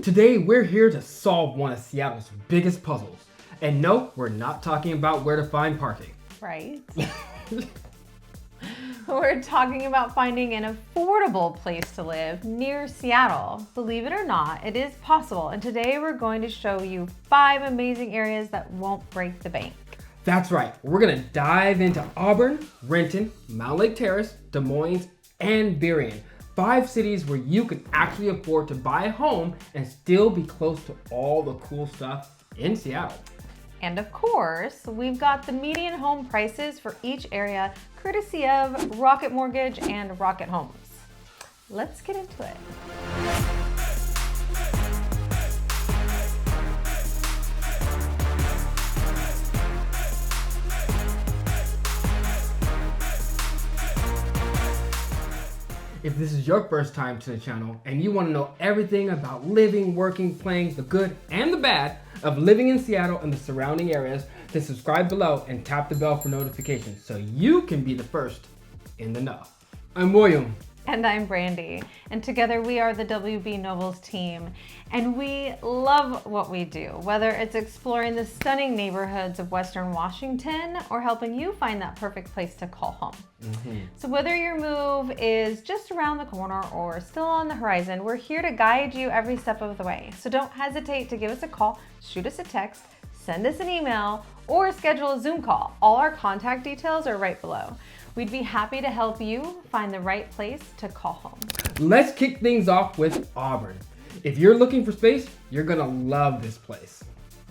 Today we're here to solve one of Seattle's biggest puzzles. And no, we're not talking about where to find parking. Right. We're talking about finding an affordable place to live near Seattle. Believe it or not, it is possible. And today we're going to show you 5 amazing areas that won't break the bank. That's right. We're going to dive into Auburn, Renton, Mountlake Terrace, Des Moines, and Burien. 5 cities where you can actually afford to buy a home and still be close to all the cool stuff in Seattle. And of course, we've got the median home prices for each area, courtesy of Rocket Mortgage and Rocket Homes. Let's get into it. If this is your first time to the channel and you want to know everything about living, working, playing, the good and the bad of living in Seattle and the surrounding areas, then subscribe below and tap the bell for notifications so you can be the first in the know. I'm William. And I'm Brandy, and together we are the WB Nobles team, and we love what we do, whether it's exploring the stunning neighborhoods of Western Washington or helping you find that perfect place to call home. So whether your move is just around the corner or still on the horizon, we're here to guide you every step of the way. So don't hesitate to give us a call, shoot us a text, send us an email, or schedule a Zoom call. All our contact details are right below. We'd be happy to help you find the right place to call home. Let's kick things off with Auburn. If you're looking for space, you're gonna love this place.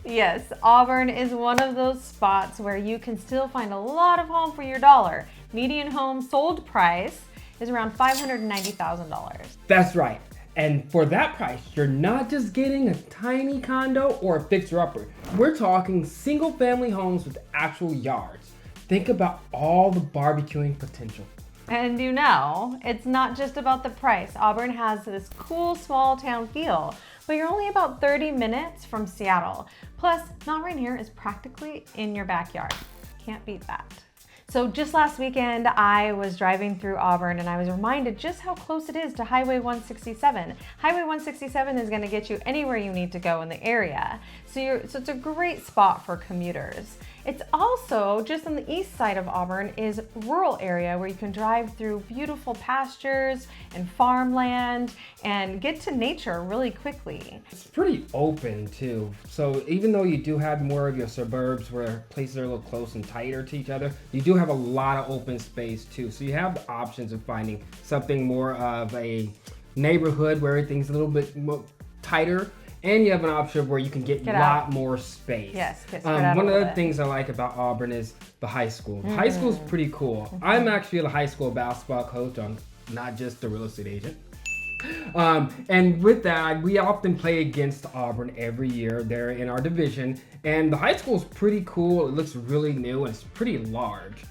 Yes, Auburn is one of those spots where you can still find a lot of home for your dollar. Median home sold price is around $590,000. That's right. And for that price, you're not just getting a tiny condo or a fixer-upper. We're talking single family homes with actual yards. Think about all the barbecuing potential. And you know, it's not just about the price. Auburn has this cool small town feel, but you're only about 30 minutes from Seattle. Plus, Mount Rainier is practically in your backyard. Can't beat that. So just last weekend, I was driving through Auburn and I was reminded just how close it is to Highway 167. Highway 167 is gonna get you anywhere you need to go in the area. So it's a great spot for commuters. It's also, just on the east side of Auburn, is rural area where you can drive through beautiful pastures and farmland and get to nature really quickly. It's pretty open too. So even though you do have more of your suburbs where places are a little close and tighter to each other, you do have a lot of open space too. So you have the options of finding something more of a neighborhood where everything's a little bit more tighter. And you have an option where you can get a lot more space. Yes, get spread out one of the things I like about Auburn is the high school. The high school is pretty cool. I'm actually a high school basketball coach. I'm not just a real estate agent. And with that, we often play against Auburn every year. They're in our division. And the high school is pretty cool. It looks really new and it's pretty large.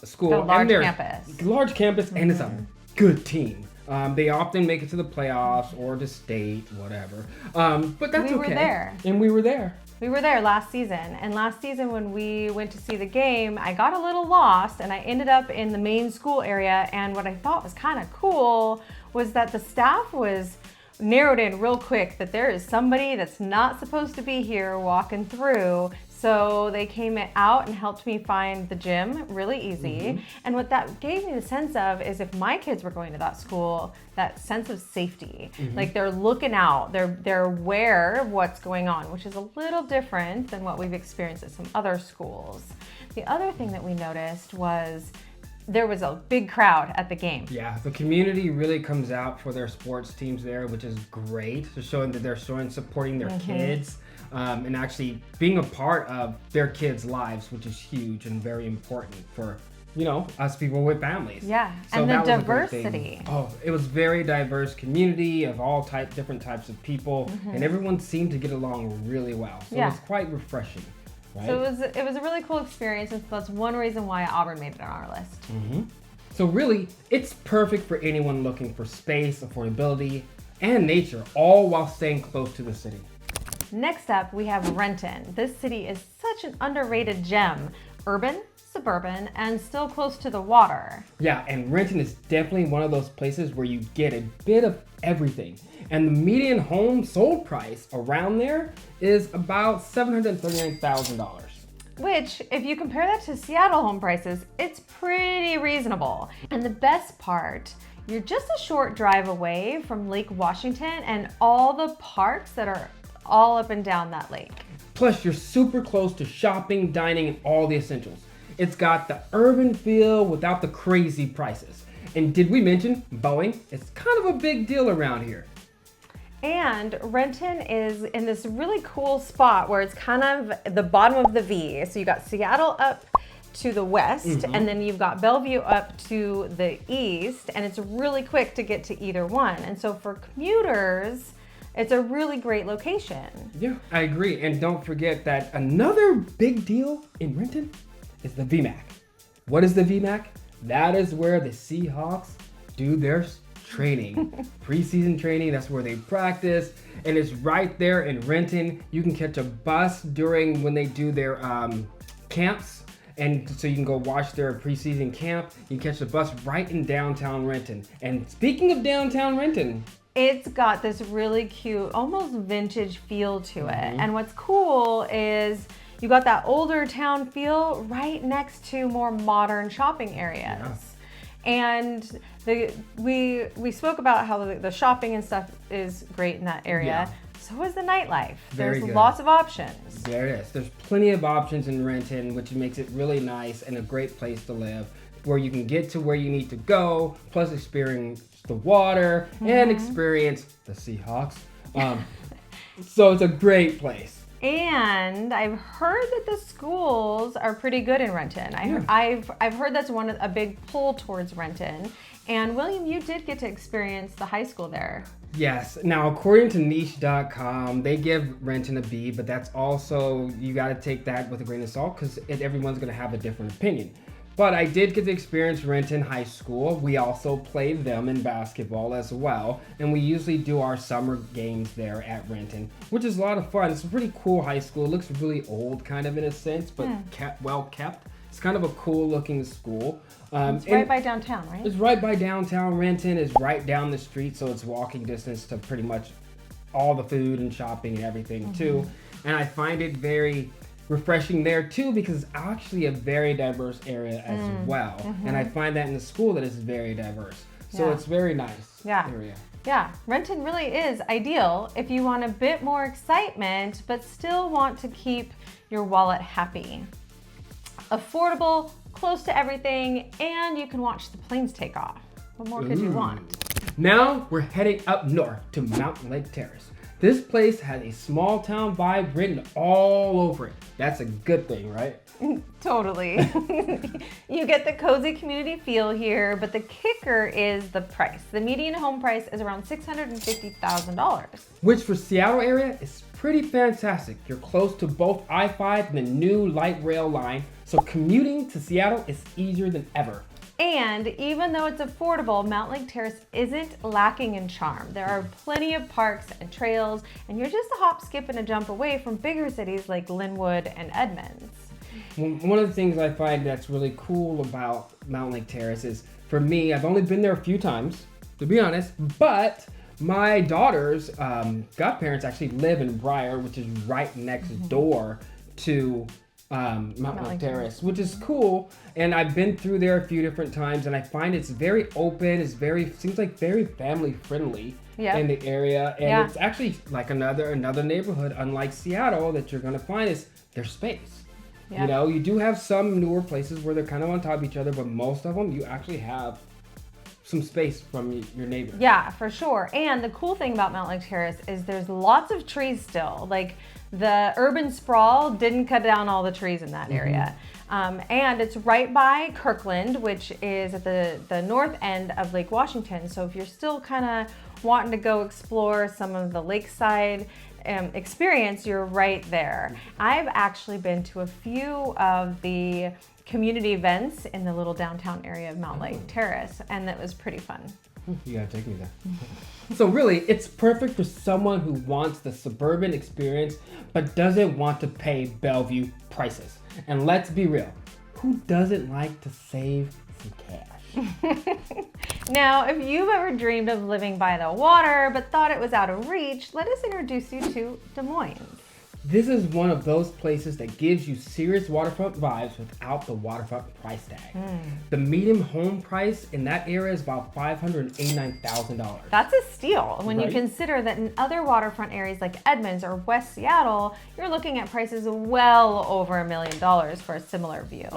School. A large campus. Large campus and it's a good team. They often make it to the playoffs or to state, whatever. But that's okay. We were there. And we were there. We were there last season. And last season when we went to see the game, I got a little lost and I ended up in the main school area. And what I thought was kind of cool was that the staff was narrowed in real quick that there is somebody that's not supposed to be here walking through. So they came out and helped me find the gym really easy. And what that gave me the sense of is if my kids were going to that school, that sense of safety, like they're looking out, they're aware of what's going on, which is a little different than what we've experienced at some other schools. The other thing that we noticed was there was a big crowd at the game. Yeah, the community really comes out for their sports teams there, which is great. So showing that they're supporting their kids. And actually being a part of their kids' lives, which is huge and very important for, you know, us people with families. Yeah, so and the that was a great diversity. thing. Oh, it was very diverse community of all different types of people, and everyone seemed to get along really well. So it was quite refreshing. Right? So it was a really cool experience, and that's one reason why Auburn made it on our list. So really, it's perfect for anyone looking for space, affordability, and nature, all while staying close to the city. Next up, we have Renton. This city is such an underrated gem. urban, suburban, and still close to the water. Yeah, and Renton is definitely one of those places where you get a bit of everything. And the median home sold price around there is about $739,000. Which, if you compare that to Seattle home prices, it's pretty reasonable. And the best part, you're just a short drive away from Lake Washington and all the parks that are all up and down that lake. Plus, you're super close to shopping, dining, and all the essentials. It's got the urban feel without the crazy prices. And did we mention Boeing? It's kind of a big deal around here. And Renton is in this really cool spot where it's kind of the bottom of the V. So you got Seattle up to the west, and then you've got Bellevue up to the east, and it's really quick to get to either one. And so for commuters, it's a really great location. Yeah, I agree. And don't forget that another big deal in Renton is the VMAC. What is the VMAC? That is where the Seahawks do their training. Preseason training, that's where they practice. And it's right there in Renton. You can catch a bus during when they do their camps. And so you can go watch their preseason camp. You can catch the bus right in downtown Renton. And speaking of downtown Renton, it's got this really cute, almost vintage feel to it. And what's cool is you got that older town feel right next to more modern shopping areas. Yeah. And we spoke about how the shopping and stuff is great in that area. Yeah. So is the nightlife. Very There's good. lots of options. There it is. There's plenty of options in Renton, which makes it really nice and a great place to live, where you can get to where you need to go, plus experience the water and experience the Seahawks. So it's a great place. And I've heard that the schools are pretty good in Renton. I've heard that's a big pull towards Renton. And William, you did get to experience the high school there. Yes. Now, according to niche.com, they give Renton a B, but that's also, you got to take that with a grain of salt because everyone's going to have a different opinion. But I did get to experience Renton High School. We also played them in basketball as well. And we usually do our summer games there at Renton, which is a lot of fun. It's a pretty cool high school. It looks really old kind of in a sense, but well kept. It's kind of a cool looking school. It's right by downtown, right? It's right by downtown. Renton is right down the street, so it's walking distance to pretty much all the food and shopping and everything too. And I find it very refreshing there too because it's actually a very diverse area as well. And I find that in the school that it's very diverse. So it's very nice area. Yeah, Renton really is ideal if you want a bit more excitement but still want to keep your wallet happy. Affordable, close to everything, and you can watch the planes take off. What more could you want? Now we're heading up north to Mountlake Terrace. This place has a small town vibe written all over it. That's a good thing, right? Totally. You get the cozy community feel here, but the kicker is the price. The median home price is around $650,000. Which for Seattle area is pretty fantastic. You're close to both I-5 and the new light rail line, so commuting to Seattle is easier than ever. And even though it's affordable, Mountlake Terrace isn't lacking in charm. There are plenty of parks and trails, and you're just a hop, skip, and a jump away from bigger cities like Linwood and Edmonds. One of the things I find that's really cool about Mountlake Terrace is, for me, I've only been there a few times, to be honest, but my daughter's godparents actually live in Briar, which is right next door to Mountlake Terrace, which is cool. And I've been through there a few different times, and I find it's very open. Seems like very family friendly in the area, and it's actually like another neighborhood, unlike Seattle, that you're gonna find is there's space. You know, you do have some newer places where they're kind of on top of each other, but most of them you actually have some space from your neighbor. Yeah, for sure. And the cool thing about Mountlake Terrace is there's lots of trees still. Like the urban sprawl didn't cut down all the trees in that area. And it's right by Kirkland, which is at the north end of Lake Washington. So if you're still kind of wanting to go explore some of the lakeside experience, you're right there. I've actually been to a few of the community events in the little downtown area of Mountlake Terrace, and that was pretty fun. You gotta take me there. So really, it's perfect for someone who wants the suburban experience but doesn't want to pay Bellevue prices. And let's be real, who doesn't like to save some cash? Now, if you've ever dreamed of living by the water but thought it was out of reach, let us introduce you to Des Moines. This is one of those places that gives you serious waterfront vibes without the waterfront price tag. The median home price in that area is about $589,000. That's a steal when Right? you consider that in other waterfront areas like Edmonds or West Seattle, you're looking at prices well over $1 million for a similar view.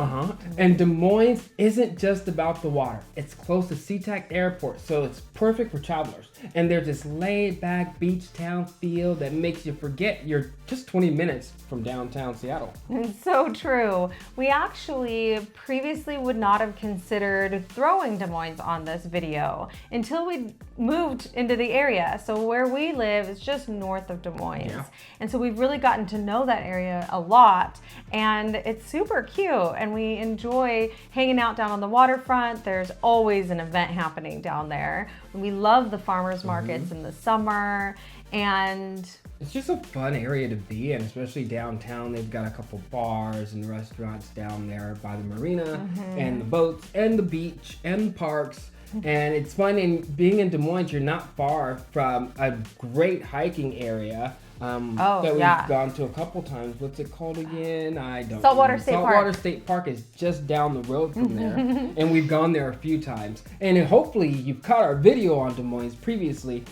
And Des Moines isn't just about the water. It's close to SeaTac Airport, so it's perfect for travelers. And there's this laid back beach town feel that makes you forget you're just 20 minutes from downtown Seattle. It's so true. We actually previously would not have considered throwing Des Moines on this video until we moved into the area. So where we live is just north of Des Moines. Yeah. And so we've really gotten to know that area a lot, and it's super cute, and we enjoy hanging out down on the waterfront. There's always an event happening down there. We love the farmers markets in the summer, and It's just a fun area to be in, especially downtown. They've got a couple bars and restaurants down there by the marina and the boats and the beach and parks. And it's fun. And being in Des Moines, you're not far from a great hiking area that we've gone to a couple times. What's it called again? I don't know. Saltwater State Park. Saltwater State Park is just down the road from there. And we've gone there a few times. And hopefully you've caught our video on Des Moines previously,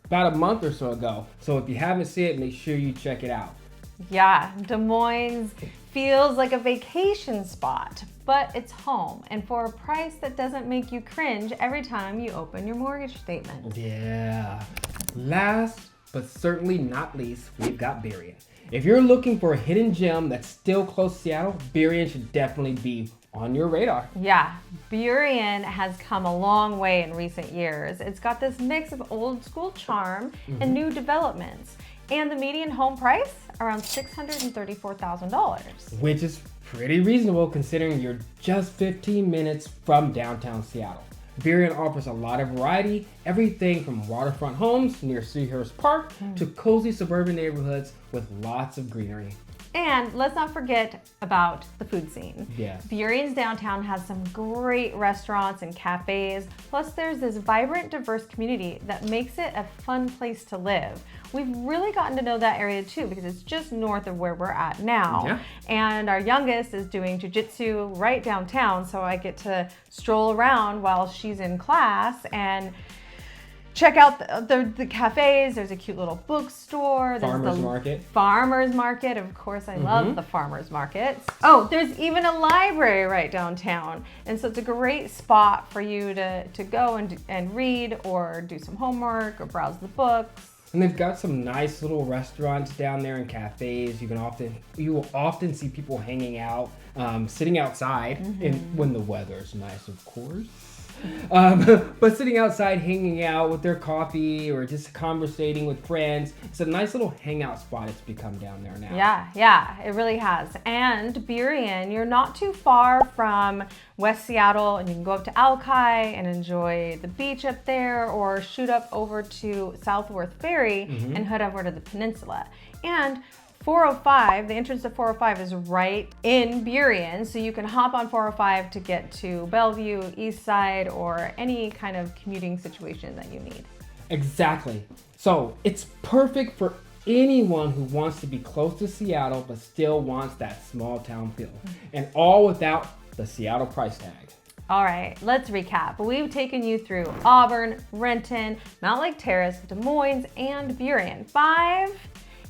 about a month or so ago. So if you haven't seen it, make sure you check it out. yeah, Des Moines feels like a vacation spot, but it's home, and for a price that doesn't make you cringe every time you open your mortgage statement. Yeah. Last but certainly not least, we've got Burien. If you're looking for a hidden gem that's still close to Seattle, Burien should definitely be on your radar. Yeah, Burien has come a long way in recent years. It's got this mix of old school charm and new developments. And the median home price, around $634,000. Which is pretty reasonable considering you're just 15 minutes from downtown Seattle. Burien offers a lot of variety, everything from waterfront homes near Seahurst Park to cozy suburban neighborhoods with lots of greenery. And let's not forget about the food scene. Yes. Burien's downtown has some great restaurants and cafes. Plus, there's this vibrant, diverse community that makes it a fun place to live. We've really gotten to know that area too because it's just north of where we're at now. Yeah. And our youngest is doing jiu-jitsu right downtown, so I get to stroll around while she's in class and check out the cafes. There's a cute little bookstore. There's Farmers the market. Farmers market. Of course, I love the farmers markets. Oh, there's even a library right downtown. And so it's a great spot for you to go and read or do some homework or browse the books. And they've got some nice little restaurants down there and cafes. You will often see people hanging out, sitting outside when the weather's nice, of course. But sitting outside, hanging out with their coffee or just conversating with friends. It's a nice little hangout spot it's become down there now. Yeah, it really has. And Burien, you're not too far from West Seattle, and you can go up to Alki and enjoy the beach up there, or shoot up over to Southworth Ferry and head over to the peninsula. And 405, the entrance to 405 is right in Burien, so you can hop on 405 to get to Bellevue, East Side, or any kind of commuting situation that you need. Exactly. So it's perfect for anyone who wants to be close to Seattle but still wants that small town feel, and all without the Seattle price tag. All right, let's recap. We've taken you through Auburn, Renton, Mountlake Terrace, Des Moines, and Burien. 5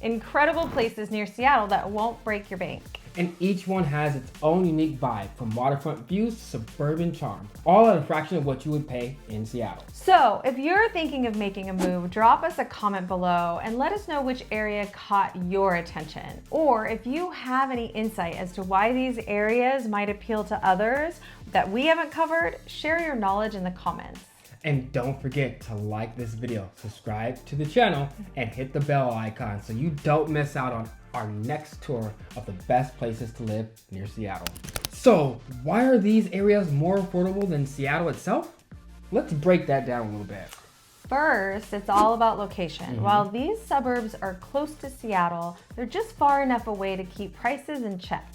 incredible places near Seattle that won't break your bank. And each one has its own unique vibe, from waterfront views to suburban charm, all at a fraction of what you would pay in Seattle. So if you're thinking of making a move, drop us a comment below and let us know which area caught your attention. Or if you have any insight as to why these areas might appeal to others that we haven't covered, share your knowledge in the comments. And don't forget to like this video, subscribe to the channel, and hit the bell icon so you don't miss out on our next tour of the best places to live near Seattle. So, why are these areas more affordable than Seattle itself? let's break that down a little bit. First, it's all about location. While these suburbs are close to Seattle, they're just far enough away to keep prices in check.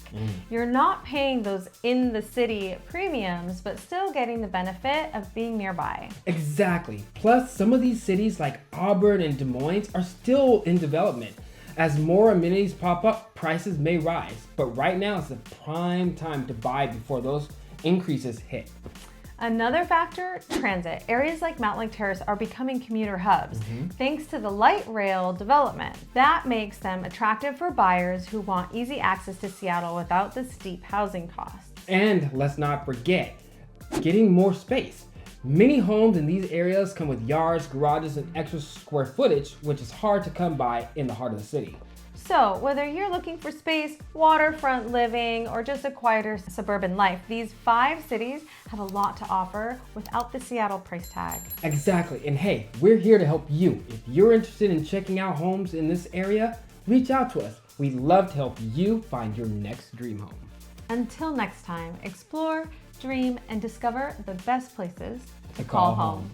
You're not paying those in the city premiums, but still getting the benefit of being nearby. Exactly. Plus, some of these cities like Auburn and Des Moines are still in development. As more amenities pop up, prices may rise, but right now is the prime time to buy before those increases hit. Another factor, transit. Areas like Mountlake Terrace are becoming commuter hubs thanks to the light rail development. That makes them attractive for buyers who want easy access to Seattle without the steep housing costs. And let's not forget, getting more space. Many homes in these areas come with yards, garages, and extra square footage, which is hard to come by in the heart of the city. So, whether you're looking for space, waterfront living, or just a quieter suburban life, these 5 cities have a lot to offer without the Seattle price tag. Exactly, and hey, we're here to help you. If you're interested in checking out homes in this area, reach out to us. We'd love to help you find your next dream home. Until next time, explore, dream, and discover the best places To call home.